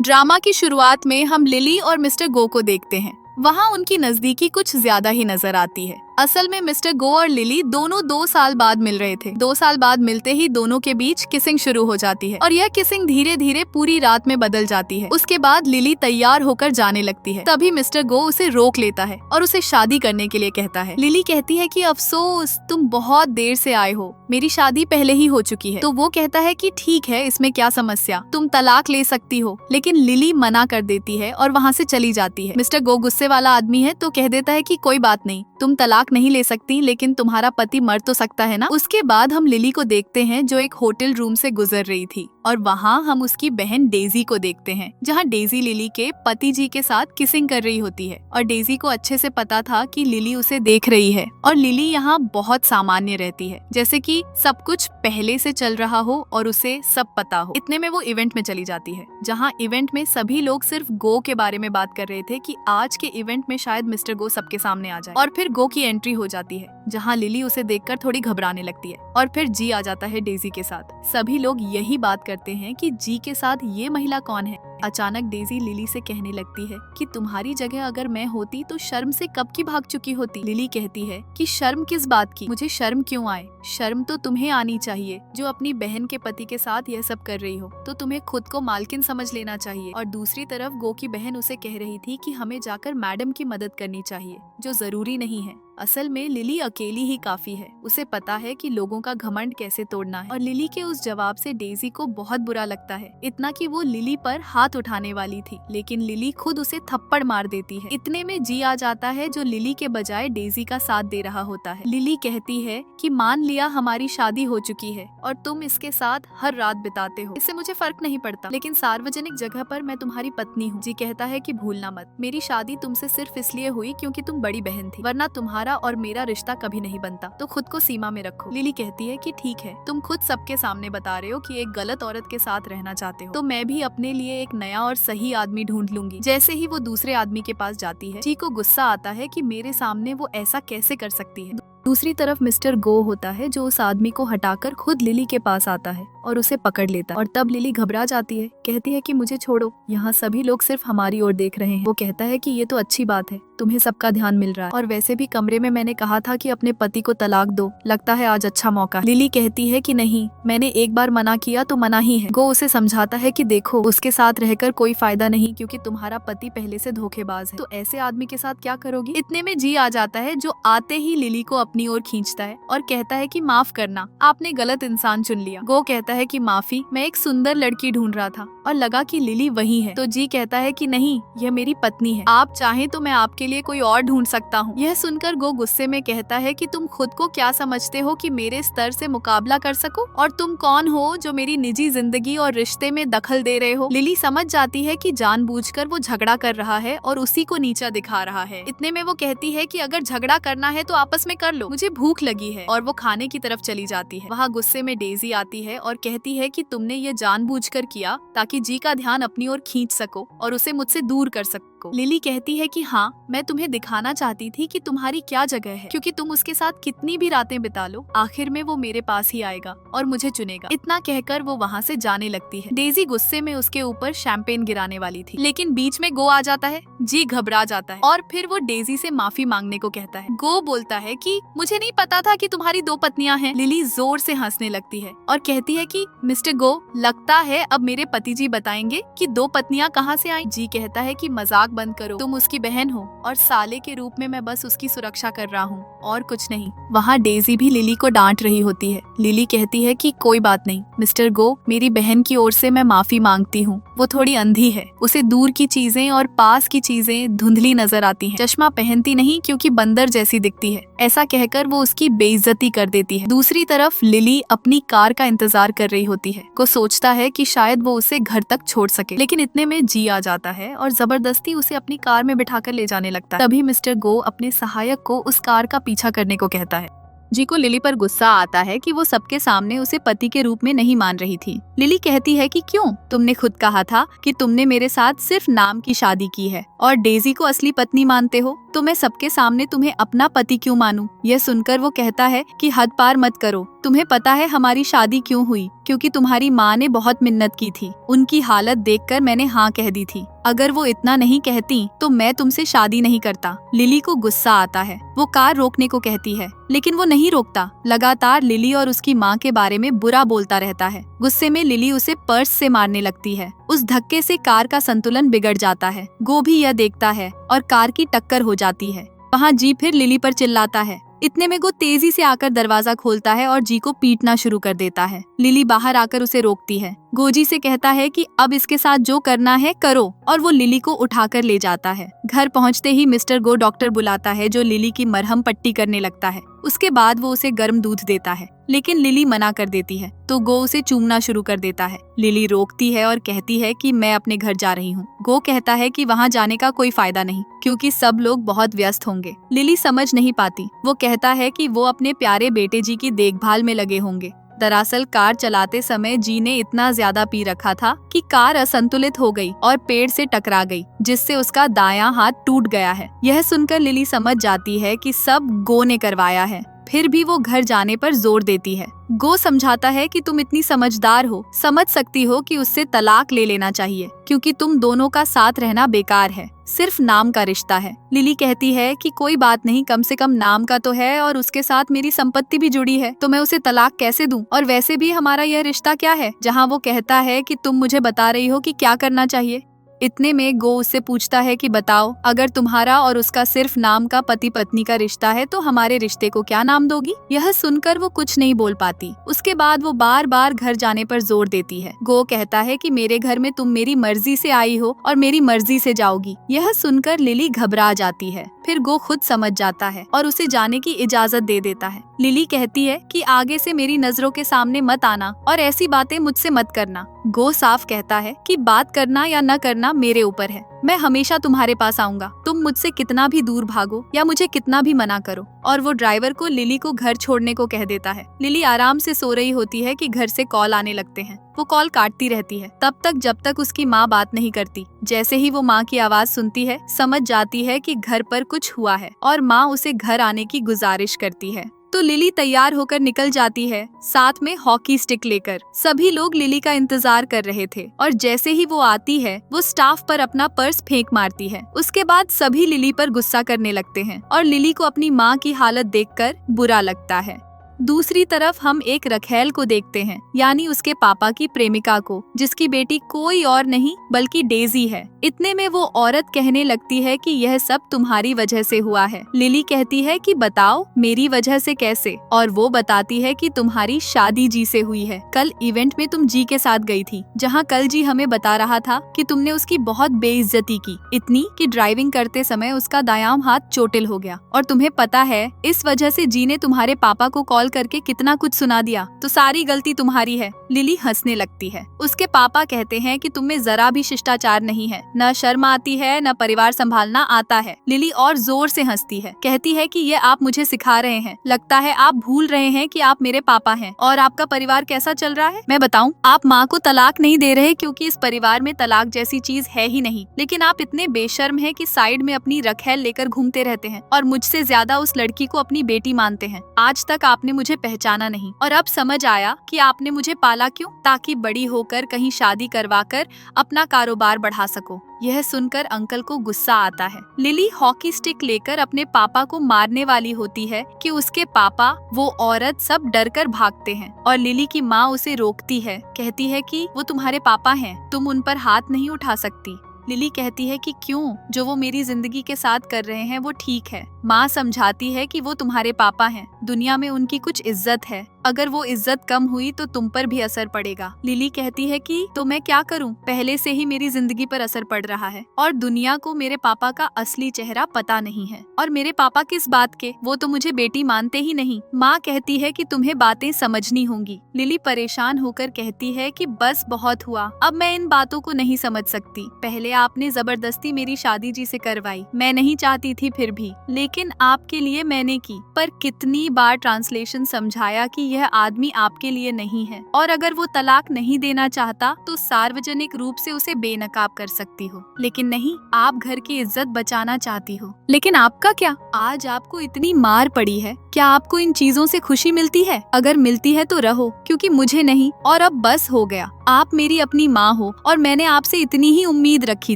Drama की शुरुआत में हम लिली और मिस्टर गो को देखते हैं। वहाँ उनकी नजदीकी कुछ ज्यादा ही नजर आती है। असल में मिस्टर गो और लिली दोनों 2 साल बाद मिल रहे थे। 2 साल बाद मिलते ही दोनों के बीच किसिंग शुरू हो जाती है और यह किसिंग धीरे धीरे पूरी रात में बदल जाती है। उसके बाद लिली तैयार होकर जाने लगती है। तभी मिस्टर गो उसे रोक लेता है और उसे शादी करने के लिए कहता है। लिली कहती है कि अफसोस, तुम बहुत देर से आए हो, मेरी शादी पहले ही हो चुकी है। तो वो कहता है कि ठीक है, इसमें क्या समस्या, तुम तलाक ले सकती हो। लेकिन लिली मना कर देती है और वहाँ से चली जाती है। मिस्टर गो गुस्से वाला आदमी है तो कह देता है कि कोई बात नहीं, तुम तलाक नहीं ले सकती, लेकिन तुम्हारा पति मर तो सकता है ना। उसके बाद हम लिली को देखते हैं जो एक होटल रूम से गुजर रही थी और वहाँ हम उसकी बहन डेजी को देखते हैं, जहाँ डेजी लिली के पति जी के साथ किसिंग कर रही होती है और डेजी को अच्छे से पता था कि लिली उसे देख रही है और लिली यहाँ बहुत सामान्य रहती है, जैसे कि सब कुछ पहले से चल रहा हो और उसे सब पता हो। इतने में वो इवेंट में चली जाती है, जहाँ इवेंट में सभी लोग सिर्फ गो के बारे में बात कर रहे थे कि आज के इवेंट में शायद मिस्टर गो सबके सामने आ जाए। और फिर गो की एंट्री हो जाती है, जहाँ लिली उसे देखकर थोड़ी घबराने लगती है और फिर जी आ जाता है डेजी के साथ। सभी लोग यही बात करते हैं कि जी के साथ ये महिला कौन है। अचानक डेजी लिली से कहने लगती है कि तुम्हारी जगह अगर मैं होती तो शर्म से कब की भाग चुकी होती। लिली कहती है कि शर्म किस बात की, मुझे शर्म क्यों आए, शर्म तो तुम्हें आनी चाहिए जो अपनी बहन के पति के साथ यह सब कर रही हो, तो तुम्हें खुद को मालकिन समझ लेना चाहिए। और दूसरी तरफ गो की बहन उसे कह रही थी कि हमें जाकर मैडम की मदद करनी चाहिए, जो जरूरी नहीं है। असल में लिली अकेली ही काफी है, उसे पता है कि लोगों का घमंड कैसे तोड़ना है। और लिली के उस जवाब से डेजी को बहुत बुरा लगता है, इतना कि वो लिली पर हाथ उठाने वाली थी, लेकिन लिली खुद उसे थप्पड़ मार देती है। इतने में जी आ जाता है जो लिली के बजाय डेजी का साथ दे रहा होता है। लिली कहती है कि मान लिया हमारी शादी हो चुकी है और तुम इसके साथ हर रात बिताते हो, इससे मुझे फर्क नहीं पड़ता, लेकिन सार्वजनिक जगह पर मैं तुम्हारी पत्नी हूँ। जी कहता है कि भूलना मत, मेरी शादी तुमसे सिर्फ इसलिए हुई क्योंकि तुम बड़ी बहन थी, वरना तुम्हारा और मेरा रिश्ता कभी नहीं बनता, तो खुद को सीमा में रखो। लिली कहती है कि ठीक है, तुम खुद सबके सामने बता रहे हो कि एक गलत औरत के साथ रहना चाहते हो, तो मैं भी अपने लिए एक नया और सही आदमी ढूंढ लूंगी। जैसे ही वो दूसरे आदमी के पास जाती है, जी को गुस्सा आता है कि मेरे सामने वो ऐसा कैसे कर सकती है। दूसरी तरफ मिस्टर गो होता है जो उस आदमी को हटाकर खुद लिली के पास आता है और उसे पकड़ लेता है। और तब लिली घबरा जाती है, कहती है कि मुझे छोड़ो, यहाँ सभी लोग सिर्फ हमारी ओर देख रहे हैं। वो कहता है कि ये तो अच्छी बात है, तुम्हें सबका ध्यान मिल रहा है, और वैसे भी कमरे में मैंने कहा था कि अपने पति को तलाक दो, लगता है आज अच्छा मौका है। लिली कहती है कि नहीं, मैंने एक बार मना किया तो मना ही है। गो उसे समझाता है कि देखो, उसके साथ रहकर कोई फायदा नहीं, क्योंकि तुम्हारा पति पहले से धोखेबाज है, तो ऐसे आदमी के साथ क्या करोगी। इतने में जी आ जाता है जो आते ही लिली को अपनी ओर खींचता है और कहता है कि माफ करना, आपने गलत इंसान चुन लिया। गो कहता है कि माफी, मैं एक सुंदर लड़की ढूंढ रहा था और लगा कि लिली वही है। तो जी कहता है कि नहीं, यह मेरी पत्नी है, आप चाहें तो मैं आपके लिए कोई और ढूंढ सकता हूँ। यह सुनकर गो गुस्से में कहता है कि तुम खुद को क्या समझते हो कि मेरे स्तर से मुकाबला कर सको, और तुम कौन हो जो मेरी निजी जिंदगी और रिश्ते में दखल दे रहे हो। लिली समझ जाती है कि जानबूझकर वो झगड़ा कर रहा है और उसी को नीचा दिखा रहा है। इतने में वो कहती है कि अगर झगड़ा करना है तो आपस में कर लो, मुझे भूख लगी है, और वो खाने की तरफ चली जाती है। वहाँ गुस्से में डेजी आती है और कहती है कि तुमने ये जानबूझकर किया ताकि जी का ध्यान अपनी ओर खींच सको और उसे मुझसे दूर कर सको। लिली कहती है कि हाँ, मैं तुम्हें दिखाना चाहती थी कि तुम्हारी क्या जगह है, क्योंकि तुम उसके साथ कितनी भी रातें बिता लो, आखिर में वो मेरे पास ही आएगा और मुझे चुनेगा। इतना कहकर वो वहाँ से जाने लगती है। डेजी गुस्से में उसके ऊपर शैंपेन गिराने वाली थी, लेकिन बीच में गो आ जाता है। जी घबरा जाता है और फिर वो डेजी से माफी मांगने को कहता है। गो बोलता है कि मुझे नहीं पता था कि तुम्हारी 2 पत्नियां हैं। लिली जोर से हंसने लगती है और कहती है कि मिस्टर गो, लगता है अब मेरे पति जी बताएंगे कि 2 पत्नियां कहाँ से आई। जी कहता है कि मजाक बंद करो, तुम उसकी बहन हो और साले के रूप में मैं बस उसकी सुरक्षा कर रहा हूँ और कुछ नहीं। वहाँ डेजी भी लिली को डांट रही होती है। लिली कहती है कि कोई बात नहीं मिस्टर गो, मेरी बहन की ओर से मैं माफी मांगती हूँ, वो थोड़ी अंधी है, उसे दूर की चीजें और पास की चीजें धुंधली नजर आती हैं। चश्मा पहनती नहीं क्योंकि बंदर जैसी दिखती है, ऐसा कहकर वो उसकी बेइज्जती कर देती है। दूसरी तरफ लिली अपनी कार का इंतजार कर रही होती है। को सोचता है कि शायद वो उसे घर तक छोड़ सके, लेकिन इतने में जी आ जाता है और जबरदस्ती उसे अपनी कार में बिठाकर ले जाने लगता है। तभी मिस्टर गो अपने सहायक को उस कार का पीछा करने को कहता है। जी को लिली पर गुस्सा आता है कि वो सबके सामने उसे पति के रूप में नहीं मान रही थी। लिली कहती है कि क्यों, तुमने खुद कहा था कि तुमने मेरे साथ सिर्फ नाम की शादी की है और डेजी को असली पत्नी मानते हो, तो मैं सबके सामने तुम्हें अपना पति क्यों मानूं? यह सुनकर वो कहता है कि हद पार मत करो। तुम्हें पता है हमारी शादी क्यों हुई? क्योंकि तुम्हारी माँ ने बहुत मिन्नत की थी। उनकी हालत देखकर मैंने हाँ कह दी थी। अगर वो इतना नहीं कहती तो मैं तुमसे शादी नहीं करता। लिली को गुस्सा आता है। वो कार रोकने को कहती है, लेकिन वो नहीं रोकता। लगातार लिली और उसकी माँ के बारे में बुरा बोलता रहता है। गुस्से में लिली उसे पर्स से मारने लगती है। उस धक्के से कार का संतुलन बिगड़ जाता है। गो भी यह देखता है और कार की टक्कर हो जाती है। वहाँ जी फिर लिली पर चिल्लाता है। इतने में गो तेजी से आकर दरवाजा खोलता है और जी को पीटना शुरू कर देता है। लिली बाहर आकर उसे रोकती है। गोजी से कहता है कि अब इसके साथ जो करना है करो, और वो लिली को उठाकर ले जाता है। घर पहुंचते ही मिस्टर गो डॉक्टर बुलाता है, जो लिली की मरहम पट्टी करने लगता है। उसके बाद वो उसे गर्म दूध देता है, लेकिन लिली मना कर देती है तो गो उसे चूमना शुरू कर देता है। लिली रोकती है और कहती है कि मैं अपने घर जा रही हूँ। गो कहता है कि वहाँ जाने का कोई फायदा नहीं, क्योंकि सब लोग बहुत व्यस्त होंगे। लिली समझ नहीं पाती। वो कहता है कि वो अपने प्यारे बेटे जी की देखभाल में लगे होंगे। दरअसल कार चलाते समय जी ने इतना ज्यादा पी रखा था कि कार असंतुलित हो गई और पेड़ से टकरा गई, जिससे उसका दायां हाथ टूट गया है। यह सुनकर लिली समझ जाती है कि सब गो ने करवाया है। फिर भी वो घर जाने पर जोर देती है। गो समझाता है कि तुम इतनी समझदार हो, समझ सकती हो कि उससे तलाक ले लेना चाहिए, क्योंकि तुम दोनों का साथ रहना बेकार है, सिर्फ नाम का रिश्ता है। लिली कहती है कि कोई बात नहीं, कम से कम नाम का तो है और उसके साथ मेरी संपत्ति भी जुड़ी है, तो मैं उसे तलाक कैसे दूं? और वैसे भी हमारा यह रिश्ता क्या है? जहाँ वो कहता है कि तुम मुझे बता रही हो कि क्या करना चाहिए। इतने में गो उससे पूछता है कि बताओ, अगर तुम्हारा और उसका सिर्फ नाम का पति पत्नी का रिश्ता है तो हमारे रिश्ते को क्या नाम दोगी? यह सुनकर वो कुछ नहीं बोल पाती। उसके बाद वो बार बार घर जाने पर जोर देती है। गो कहता है कि मेरे घर में तुम मेरी मर्जी से आई हो और मेरी मर्जी से जाओगी। यह सुनकर लिली घबरा जाती है। फिर गो खुद समझ जाता है और उसे जाने की इजाजत दे देता है। लिली कहती है कि आगे से मेरी नजरों के सामने मत आना और ऐसी बातें मुझसे मत करना। गो साफ कहता है कि बात करना या न करना मेरे ऊपर है, मैं हमेशा तुम्हारे पास आऊंगा, तुम मुझसे कितना भी दूर भागो या मुझे कितना भी मना करो। और वो ड्राइवर को लिली को घर छोड़ने को कह देता है। लिली आराम से सो रही होती है कि घर से कॉल आने लगते हैं। वो कॉल काटती रहती है तब तक जब तक उसकी माँ बात नहीं करती। जैसे ही वो माँ की आवाज सुनती है, समझ जाती है कि घर पर कुछ हुआ है और माँ उसे घर आने की गुजारिश करती है। तो लिली तैयार होकर निकल जाती है, साथ में हॉकी स्टिक लेकर। सभी लोग लिली का इंतजार कर रहे थे और जैसे ही वो आती है, वो स्टाफ पर अपना पर्स फेंक मारती है। उसके बाद सभी लिली पर गुस्सा करने लगते हैं और लिली को अपनी माँ की हालत देखकर बुरा लगता है। दूसरी तरफ हम एक रखेल को देखते हैं, यानी उसके पापा की प्रेमिका को, जिसकी बेटी कोई और नहीं बल्कि डेजी है। इतने में वो औरत कहने लगती है कि यह सब तुम्हारी वजह से हुआ है। लिली कहती है कि बताओ मेरी वजह से कैसे, और वो बताती है कि तुम्हारी शादी जी से हुई है। कल इवेंट में तुम जी के साथ गई थी, जहाँ कल जी हमें बता रहा था कि तुमने उसकी बहुत बेइज्जती की, इतनी कि ड्राइविंग करते समय उसका दायां हाथ चोटिल हो गया। और तुम्हें पता है इस वजह से जी ने तुम्हारे पापा को कॉल करके कितना कुछ सुना दिया, तो सारी गलती तुम्हारी है। लिली हंसने लगती है। उसके पापा कहते हैं कि तुम्हें जरा भी शिष्टाचार नहीं है, न शर्म आती है, न परिवार संभालना आता है। लिली और जोर से हंसती है, कहती है कि ये आप मुझे सिखा रहे हैं। लगता है आप भूल रहे हैं कि आप मेरे पापा हैं और आपका परिवार कैसा चल रहा है। मैं बताऊं, आप माँ को तलाक नहीं दे रहे क्योंकि इस परिवार में तलाक जैसी चीज है ही नहीं, लेकिन आप इतने बेशर्म हैं कि साइड में अपनी रखेल लेकर घूमते रहते हैं और मुझसे ज्यादा उस लड़की को अपनी बेटी मानते हैं। आज तक आपने मुझे पहचाना नहीं और अब समझ आया कि आपने मुझे पाला क्यों, ताकि बड़ी होकर कहीं शादी करवाकर अपना कारोबार बढ़ा सको। यह सुनकर अंकल को गुस्सा आता है। लिली हॉकी स्टिक लेकर अपने पापा को मारने वाली होती है कि उसके पापा, वो औरत सब डर कर भागते हैं और लिली की माँ उसे रोकती है, कहती है कि वो तुम्हारे पापा हैं, तुम उन पर हाथ नहीं उठा सकती। लिली कहती है कि क्यों, जो वो मेरी जिंदगी के साथ कर रहे हैं वो ठीक है। माँ समझाती है कि वो तुम्हारे पापा हैं, दुनिया में उनकी कुछ इज्जत है, अगर वो इज्जत कम हुई तो तुम पर भी असर पड़ेगा। लिली कहती है कि तो मैं क्या करूं, पहले से ही मेरी जिंदगी पर असर पड़ रहा है और दुनिया को मेरे पापा का असली चेहरा पता नहीं है। और मेरे पापा किस बात के, वो तो मुझे बेटी मानते ही नहीं। माँ कहती है कि तुम्हें बातें समझनी होंगी। लिली परेशान होकर कहती है कि बस बहुत हुआ, अब मैं इन बातों को नहीं समझ सकती। पहले आपने जबरदस्ती मेरी शादी जी से करवाई, मैं नहीं चाहती थी फिर भी, लेकिन आपके लिए मैंने की। पर कितनी बार ट्रांसलेशन समझाया कि यह आदमी आपके लिए नहीं है, और अगर वो तलाक नहीं देना चाहता तो सार्वजनिक रूप से उसे बेनकाब कर सकती हो, लेकिन नहीं, आप घर की इज्जत बचाना चाहती हो। लेकिन आपका क्या? आज आपको इतनी मार पड़ी है, क्या आपको इन चीजों से खुशी मिलती है? अगर मिलती है तो रहो, क्योंकि मुझे नहीं, और अब बस हो गया। आप मेरी अपनी माँ हो और मैंने आपसे इतनी ही उम्मीद रखी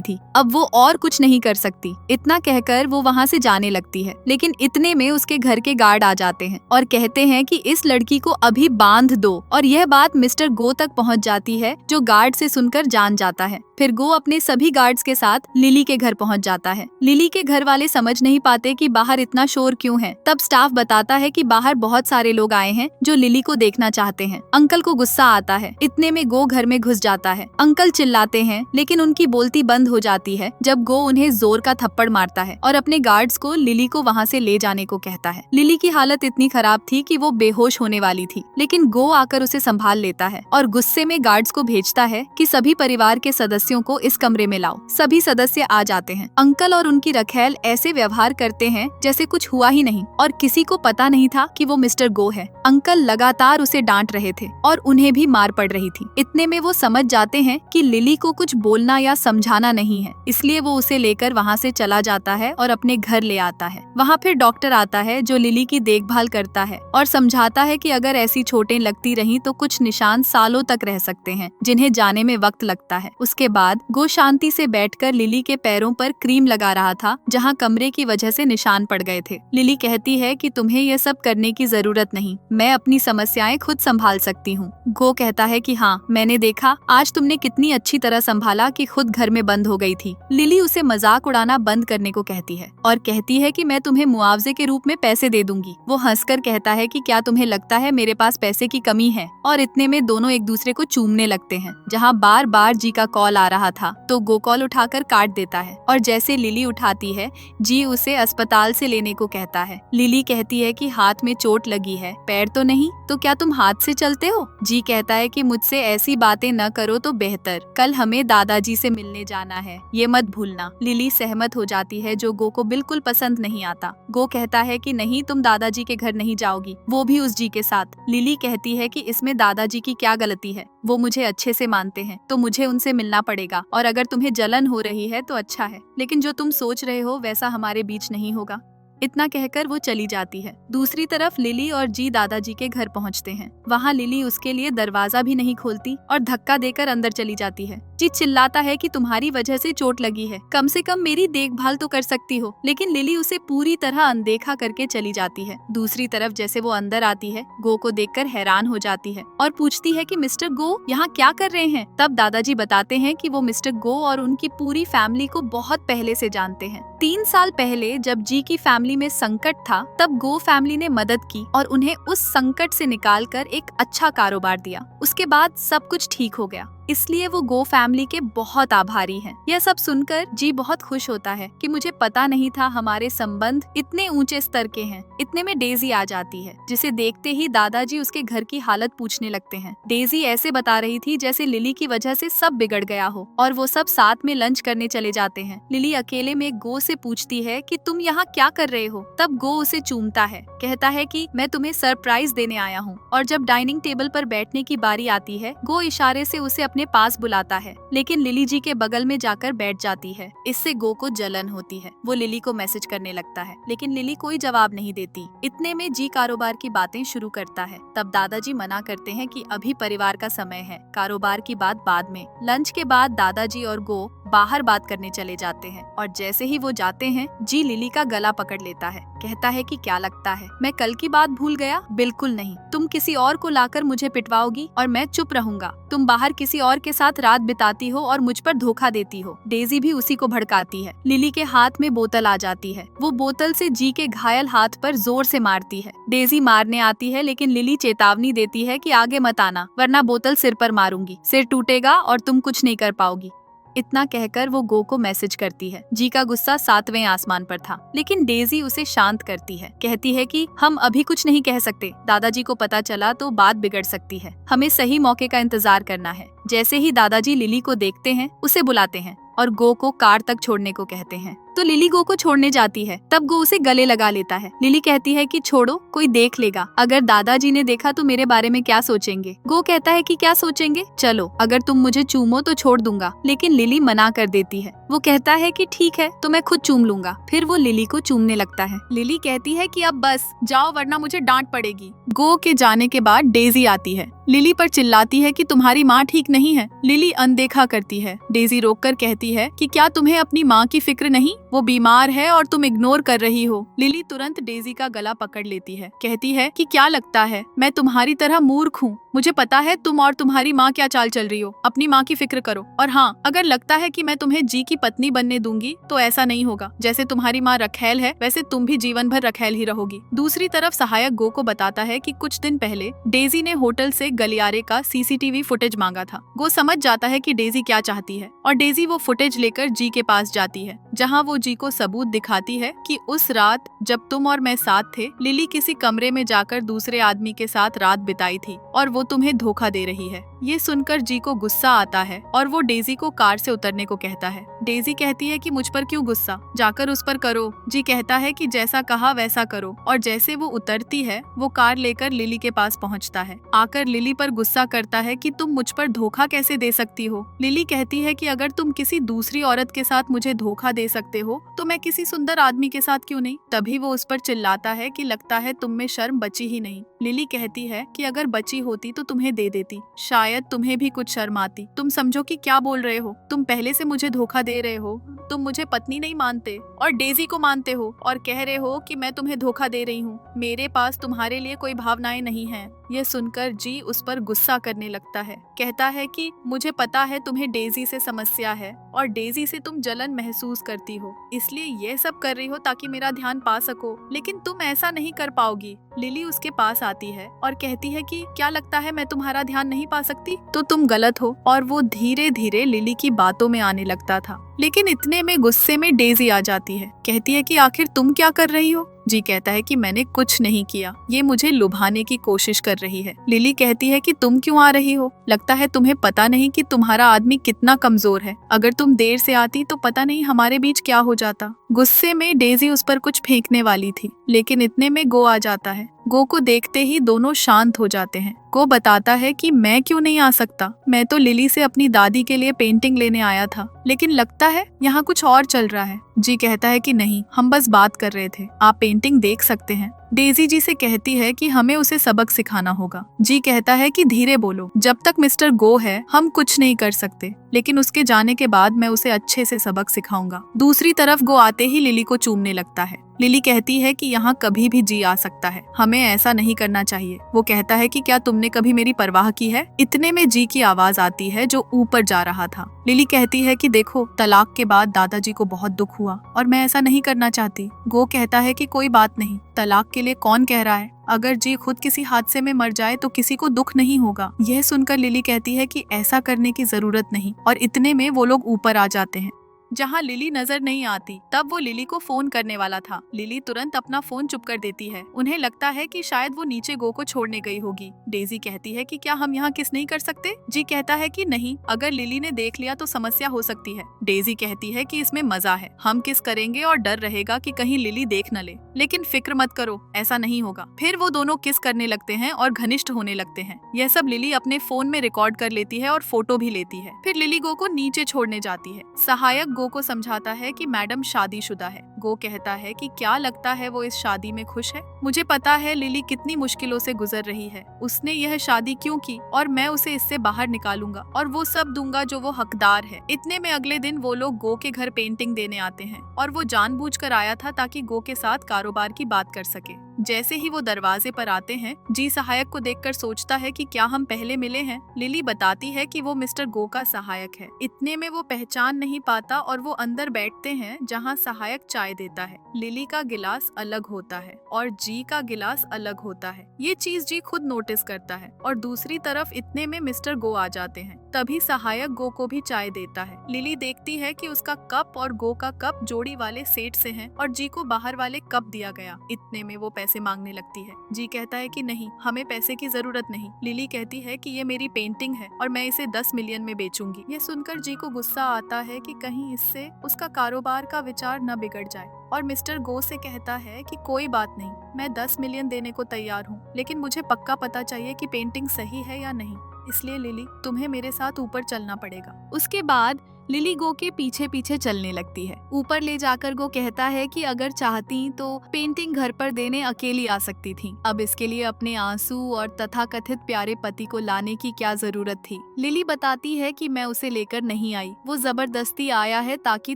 थी, अब वो और कुछ नहीं कर सकती। इतना कहकर वो वहाँ से जाने लगती है, लेकिन इतने में उसके घर के गार्ड आ जाते हैं और कहते हैं कि इस लड़की को अभी बांध दो, और यह बात मिस्टर गो तक पहुँच जाती है, जो गार्ड से सुनकर जान जाता है। फिर गो अपने सभी गार्ड्स के साथ लिली के घर पहुँच जाता है। लिली के घर वाले समझ नहीं पाते कि बाहर इतना शोर क्यों है। तब स्टाफ बताता है कि बाहर बहुत सारे लोग आए हैं जो लिली को देखना चाहते हैं। अंकल को गुस्सा आता है, इतने में गो घर में घुस जाता है। अंकल चिल्लाते हैं, लेकिन उनकी बोलती बंद हो जाती है जब गो उन्हें जोर का थप्पड़ मारता है और अपने गार्ड्स को लिली को वहाँ से ले जाने को कहता है। लिली की हालत इतनी खराब थी कि वो बेहोश होने वाली थी, लेकिन गो आकर उसे संभाल लेता है और गुस्से में गार्ड्स को भेजता है कि सभी परिवार के सदस्यों को इस कमरे में लाओ। सभी सदस्य आ जाते हैं। अंकल और उनकी रखेल ऐसे व्यवहार करते हैं जैसे कुछ हुआ ही नहीं, और किसी को पता नहीं था कि वो मिस्टर गो है। अंकल लगातार उसे डांट रहे थे और उन्हें भी मार पड़ रही थी। इतने में वो समझ जाते हैं कि लिली को कुछ बोलना या समझाना नहीं है, इसलिए वो उसे लेकर वहाँ से चला जाता है और अपने घर ले आता है। वहाँ फिर डॉक्टर आता है जो लिली की देखभाल करता है और समझाता है कि अगर ऐसी चोटें लगती रहीं तो कुछ निशान सालों तक रह सकते हैं, जिन्हें जाने में वक्त लगता है। उसके बाद गो शांति से बैठकर लिली के पैरों पर क्रीम लगा रहा था, जहाँ कमरे की वजह से निशान पड़ गए थे। लिली कहती है कि तुम्हें यह सब करने की जरूरत नहीं, मैं अपनी समस्याएं खुद संभाल सकती हूँ। गो कहता है कि हाँ, मैंने देखा आज तुमने कितनी अच्छी तरह संभाला कि खुद घर में बंद हो गई थी। लिली उसे मजाक उड़ाना बंद करने को कहती है और कहती है कि मैं तुम्हें मुआवजे के रूप में पैसे दे दूंगी। वो हंसकर कहता है कि क्या तुम्हें लगता है मेरे पास पैसे की कमी है? और इतने में दोनों एक दूसरे को चूमने लगते हैं। जहाँ बार बार जी का कॉल आ रहा था तो गो कॉल उठाकर काट देता है, और जैसे लिली उठाती है जी उसे अस्पताल से लेने को कहता है। लिली कहती है कि हाथ में चोट लगी है, पैर तो नहीं, तो क्या तुम हाथ से चलते हो? जी कहता है कि मुझसे ऐसी बातें न करो तो बेहतर, कल हमें दादाजी से मिलने जाना है, ये मत भूलना। लिली सहमत हो जाती है, जो गो को बिल्कुल पसंद नहीं आता। गो कहता है कि नहीं, तुम दादाजी के घर नहीं जाओगी, वो भी उस जी के साथ। लिली कहती है कि इसमें दादाजी की क्या गलती है, वो मुझे अच्छे से मानते हैं, तो मुझे उनसे मिलना पड़ेगा, और अगर तुम्हें जलन हो रही है तो अच्छा है, लेकिन जो तुम सोच रहे हो वैसा हमारे बीच नहीं होगा। इतना कहकर वो चली जाती है। दूसरी तरफ लिली और जी दादाजी के घर पहुंचते हैं। वहाँ लिली उसके लिए दरवाजा भी नहीं खोलती और धक्का देकर अंदर चली जाती है। जी चिल्लाता है कि तुम्हारी वजह से चोट लगी है, कम से कम मेरी देखभाल तो कर सकती हो, लेकिन लिली उसे पूरी तरह अनदेखा करके चली जाती है। दूसरी तरफ जैसे वो अंदर आती है, गो को देखकर हैरान हो जाती है और पूछती है कि मिस्टर गो यहाँ क्या कर रहे हैं? तब दादाजी बताते हैं कि वो मिस्टर गो और उनकी पूरी फैमिली को बहुत पहले से जानते हैं। 3 साल पहले जब जी की फैमिली में संकट था, तब गो फैमिली ने मदद की और उन्हें उस संकट से निकालकर एक अच्छा कारोबार दिया। उसके बाद सब कुछ ठीक हो गया, इसलिए वो गो फैमिली के बहुत आभारी हैं। यह सब सुनकर जी बहुत खुश होता है कि मुझे पता नहीं था हमारे संबंध इतने ऊंचे स्तर के हैं। इतने में डेजी आ जाती है, जिसे देखते ही दादाजी उसके घर की हालत पूछने लगते हैं। डेजी ऐसे बता रही थी जैसे लिली की वजह से सब बिगड़ गया हो, और वो सब साथ में लंच करने चले जाते हैं। लिली अकेले में गो से पूछती है कि तुम यहाँ क्या कर रहे हो? तब गो उसे चूमता है, कहता है कि मैं तुम्हें सरप्राइज देने आया हूँ। और जब डाइनिंग टेबल पर बैठने की बारी आती है, गो इशारे से उसे अपने पास बुलाता है, लेकिन लिली जी के बगल में जाकर बैठ जाती है। इससे गो को जलन होती है। वो लिली को मैसेज करने लगता है, लेकिन लिली कोई जवाब नहीं देती। इतने में जी कारोबार की बातें शुरू करता है। तब दादाजी मना करते हैं कि अभी परिवार का समय है, कारोबार की बात बाद में। लंच के बाद दादाजी और गो बाहर बात करने चले जाते हैं, और जैसे ही वो जाते हैं, जी लिली का गला पकड़ लेता है। कहता है कि क्या लगता है मैं कल की बात भूल गया? बिल्कुल नहीं, तुम किसी और को लाकर मुझे पिटवाओगी और मैं चुप रहूंगा। तुम बाहर किसी और के साथ रात बिताती हो और मुझ पर धोखा देती हो। डेजी भी उसी को भड़काती है। लिली के हाथ में बोतल आ जाती है। वो बोतल से जी के घायल हाथ पर जोर से मारती है। डेजी मारने आती है, लेकिन लिली चेतावनी देती है कि आगे मत आना, वरना बोतल सिर पर मारूंगी, सिर टूटेगा और तुम कुछ नहीं कर पाओगी। इतना कहकर वो गो को मैसेज करती है। जी का गुस्सा 7वें आसमान पर था, लेकिन डेजी उसे शांत करती है। कहती है कि हम अभी कुछ नहीं कह सकते, दादाजी को पता चला तो बात बिगड़ सकती है, हमें सही मौके का इंतजार करना है। जैसे ही दादाजी लिली को देखते हैं, उसे बुलाते हैं। और गो को कार तक छोड़ने को कहते हैं। तो लिली गो को छोड़ने जाती है, तब गो उसे गले लगा लेता है। लिली कहती है कि छोड़ो, कोई देख लेगा, अगर दादाजी ने देखा तो मेरे बारे में क्या सोचेंगे। गो कहता है कि क्या सोचेंगे, चलो अगर तुम मुझे चूमो तो छोड़ दूंगा, लेकिन लिली मना कर देती है। वो कहता है कि ठीक है, तो मैं खुद चूम लूंगा। फिर वो लिली को चूमने लगता है। लिली कहती है कि अब बस जाओ वरना मुझे डांट पड़ेगी। गो के जाने के बाद डेजी आती है, लिली पर चिल्लाती है कि तुम्हारी माँ ठीक नहीं है। लिली अनदेखा करती है। डेजी रोककर कहती है कि क्या तुम्हें अपनी माँ की फिक्र नहीं, वो बीमार है और तुम इग्नोर कर रही हो। लिली तुरंत डेजी का गला पकड़ लेती है, कहती है कि क्या लगता है मैं तुम्हारी तरह मूर्ख हूँ, मुझे पता है तुम और तुम्हारी माँ क्या चाल चल रही हो, अपनी माँ की फिक्र करो। और हाँ, अगर लगता है कि मैं तुम्हें जी की पत्नी बनने दूंगी तो ऐसा नहीं होगा, जैसे तुम्हारी माँ रखेल है वैसे तुम भी जीवन भर रखेल ही रहोगी। दूसरी तरफ सहायक गो को बताता है कि कुछ दिन पहले डेजी ने होटल से गलियारे का सीसीटीवी फुटेज मांगा था। गो समझ जाता है कि डेजी क्या चाहती है और डेजी वो फुटेज लेकर जी के पास जाती है, जहाँ वो जी को सबूत दिखाती है कि उस रात जब तुम और मैं साथ थे, लिली किसी कमरे में जाकर दूसरे आदमी के साथ रात बिताई थी और वो तुम्हें धोखा दे रही है। ये सुनकर जी को गुस्सा आता है और वो डेजी को कार से उतरने को कहता है। डेजी कहती है कि मुझ पर क्यों गुस्सा, जाकर उस पर करो। जी कहता है कि जैसा कहा वैसा करो, और जैसे वो उतरती है वो कार लेकर लिली के पास पहुंचता है। आकर लिली पर गुस्सा करता है कि तुम मुझ पर धोखा कैसे दे सकती हो। लिली कहती है कि अगर तुम किसी दूसरी औरत के साथ मुझे धोखा दे सकते हो तो मैं किसी सुंदर आदमी के साथ क्यों नहीं। तभी वो उस पर चिल्लाता है कि लगता है तुम में शर्म बची ही नहीं। लिली कहती है कि अगर बची होती तो तुम्हें दे देती, शायद तुम्हें भी कुछ शर्म आती। तुम समझो कि क्या बोल रहे हो, तुम पहले से मुझे धोखा दे रहे हो, तुम मुझे पत्नी नहीं मानते और डेजी को मानते हो और कह रहे हो कि मैं तुम्हें धोखा दे रही हूँ। मेरे पास तुम्हारे लिए कोई भावनाएं नहीं हैं। यह सुनकर जी उस पर गुस्सा करने लगता है, कहता है कि मुझे पता है तुम्हें डेजी से समस्या है और डेजी से तुम जलन महसूस करती हो, इसलिए ये सब कर रही हो ताकि मेरा ध्यान पा सको, लेकिन तुम ऐसा नहीं कर पाओगी। लिली उसके पास आती है और कहती है कि क्या लगता है मैं तुम्हारा ध्यान नहीं पा सकती, तो तुम गलत हो। और वो धीरे धीरे लिली की बातों में आने लगता था, लेकिन इतने में गुस्से में डेजी आ जाती है, कहती है कि आखिर तुम क्या कर रही हो। जी कहता है कि मैंने कुछ नहीं किया, ये मुझे लुभाने की कोशिश कर रही है। लिली कहती है कि तुम क्यों आ रही हो, लगता है तुम्हें पता नहीं कि तुम्हारा आदमी कितना कमजोर है, अगर तुम देर से आती तो पता नहीं हमारे बीच क्या हो जाता। गुस्से में डेजी उस पर कुछ फेंकने वाली थी, लेकिन इतने में गो आ जाता है। गो को देखते ही दोनों शांत हो जाते हैं। गो बताता है कि मैं क्यों नहीं आ सकता, मैं तो लिली से अपनी दादी के लिए पेंटिंग लेने आया था, लेकिन लगता है यहाँ कुछ और चल रहा है। जी कहता है कि नहीं, हम बस बात कर रहे थे, आप पेंटिंग देख सकते हैं। डेजी जी से कहती है कि हमें उसे सबक सिखाना होगा। जी कहता है कि धीरे बोलो, जब तक मिस्टर गो है हम कुछ नहीं कर सकते, लेकिन उसके जाने के बाद मैं उसे अच्छे से सबक सिखाऊंगा। दूसरी तरफ गो आते ही लिली को चूमने लगता है। लिली कहती है कि यहाँ कभी भी जी आ सकता है, हमें ऐसा नहीं करना चाहिए। वो कहता है कि क्या तुमने कभी मेरी परवाह की है। इतने में जी की आवाज आती है जो ऊपर जा रहा था। लिली कहती है कि देखो, तलाक के बाद दादाजी को बहुत दुख हुआ और मैं ऐसा नहीं करना चाहती। गो कहता है कि कोई बात नहीं, तलाक के लिए कौन कह रहा है, अगर जी खुद किसी हादसे में मर जाए तो किसी को दुख नहीं होगा। यह सुनकर लिली कहती है कि ऐसा करने की जरूरत नहीं, और इतने में वो लोग ऊपर आ जाते हैं। जहाँ लिली नजर नहीं आती, तब वो लिली को फोन करने वाला था। लिली तुरंत अपना फोन चुप कर देती है। उन्हें लगता है कि शायद वो नीचे गो को छोड़ने गई होगी। डेजी कहती है कि क्या हम यहाँ किस नहीं कर सकते। जी कहता है कि नहीं, अगर लिली ने देख लिया तो समस्या हो सकती है। डेजी कहती है कि इसमें मजा है, हम किस करेंगे और डर रहेगा कि कहीं लिली देख न ले, लेकिन फिक्र मत करो, ऐसा नहीं होगा। फिर वो दोनों किस करने लगते हैं और घनिष्ठ होने लगते हैं। यह सब लिली अपने फोन में रिकॉर्ड कर लेती है और फोटो भी लेती है। फिर लिली गो को नीचे छोड़ने जाती है। सहायक गो को समझाता है कि मैडम शादीशुदा है। गो कहता है कि क्या लगता है वो इस शादी में खुश है। मुझे पता है लिली कितनी मुश्किलों से गुजर रही है, उसने यह शादी क्यों की, और मैं उसे इससे बाहर निकालूंगा और वो सब दूंगा जो वो हकदार है। इतने में अगले दिन वो लोग गो के घर पेंटिंग देने आते हैं, और वो जानबूझकर आया था ताकि गो के साथ कारोबार की बात कर सके। जैसे ही वो दरवाजे पर आते हैं, जी सहायक को देखकर सोचता है कि क्या हम पहले मिले हैं। लिली बताती है कि वो मिस्टर गो का सहायक है। इतने में वो पहचान नहीं पाता और वो अंदर बैठते हैं जहाँ सहायक चाय देता है। लिली का गिलास अलग होता है और जी का गिलास अलग होता है। ये चीज जी खुद नोटिस करता है, और दूसरी तरफ इतने में मिस्टर गो आ जाते हैं। तभी सहायक गो को भी चाय देता है। लिली देखती है कि उसका कप और गो का कप जोड़ी वाले सेट से हैं और जी को बाहर वाले कप दिया गया। इतने में वो पैसे पैसे मांगने लगती है। जी कहता है कि नहीं, हमें पैसे की जरूरत नहीं। लिली कहती है कि ये मेरी पेंटिंग है और मैं इसे 10 मिलियन में बेचूंगी। ये सुनकर जी को गुस्सा आता है कि कहीं इससे उसका कारोबार का विचार न बिगड़ जाए, और मिस्टर गो से कहता है कि कोई बात नहीं, मैं 10 मिलियन देने को तैयार हूँ, लेकिन मुझे पक्का पता चाहिए कि पेंटिंग सही है या नहीं। इसलिए लिली, तुम्हें मेरे साथ ऊपर चलना पड़ेगा। उसके बाद लिली गो के पीछे पीछे चलने लगती है। ऊपर ले जाकर गो कहता है कि अगर चाहती तो पेंटिंग घर पर देने अकेली आ सकती थी। अब इसके लिए अपने आंसू और तथाकथित प्यारे पति को लाने की क्या जरूरत थी। लिली बताती है कि मैं उसे लेकर नहीं आई, वो जबरदस्ती आया है ताकि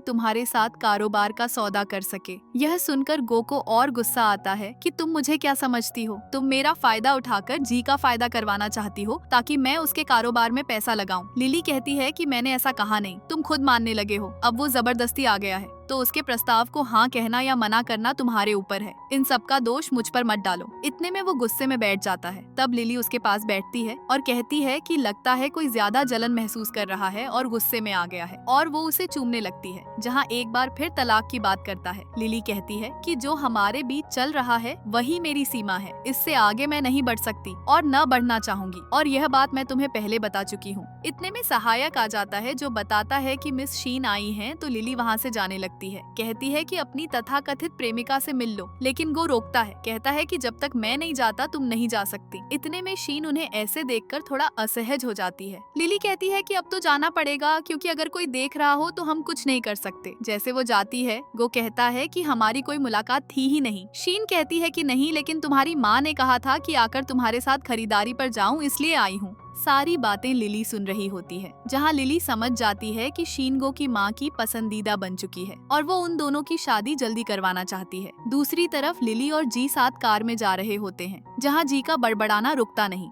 तुम्हारे साथ कारोबार का सौदा कर सके। यह सुनकर गो को और गुस्सा आता है कि तुम मुझे क्या समझती हो, तुम मेरा फायदा उठाकर जी का फायदा करवाना चाहती हो ताकि मैं उसके कारोबार में पैसा लगाऊं। लिली कहती है कि मैंने ऐसा कहा नहीं, तुम खुद मानने लगे हो। अब वो जबरदस्ती आ गया है तो उसके प्रस्ताव को हाँ कहना या मना करना तुम्हारे ऊपर है। इन सब का दोष मुझ पर मत डालो। इतने में वो गुस्से में बैठ जाता है। तब लिली उसके पास बैठती है और कहती है कि लगता है कोई ज्यादा जलन महसूस कर रहा है और गुस्से में आ गया है, और वो उसे चूमने लगती है, जहाँ एक बार फिर तलाक की बात करता है। लिली कहती है कि जो हमारे बीच चल रहा है वही मेरी सीमा है, इससे आगे मैं नहीं बढ़ सकती और न बढ़ना चाहूंगी, और यह बात मैं तुम्हें पहले बता चुकी हूँ। इतने में सहायक आ जाता है जो बताता है कि मिस शीन आई हैं, तो लिली वहाँ से जाने लगती है। कहती है कि अपनी तथाकथित प्रेमिका से मिल लो, लेकिन गो रोकता है। कहता है कि जब तक मैं नहीं जाता तुम नहीं जा सकती। इतने में शीन उन्हें ऐसे देखकर थोड़ा असहज हो जाती है। लिली कहती है कि अब तो जाना पड़ेगा, क्योंकि अगर कोई देख रहा हो तो हम कुछ नहीं कर सकते। जैसे वो जाती है, गो कहता है कि हमारी कोई मुलाकात थी ही नहीं। शीन कहती है कि नहीं, लेकिन तुम्हारी माँ ने कहा था कि आकर तुम्हारे साथ खरीदारी पर जाऊं, इसलिए आई हूँ। सारी बातें लिली सुन रही होती है, जहाँ लिली समझ जाती है कि शीनगो की माँ की पसंदीदा बन चुकी है और वो उन दोनों की शादी जल्दी करवाना चाहती है। दूसरी तरफ लिली और जी साथ कार में जा रहे होते हैं, जहाँ जी का बड़बड़ाना रुकता नहीं।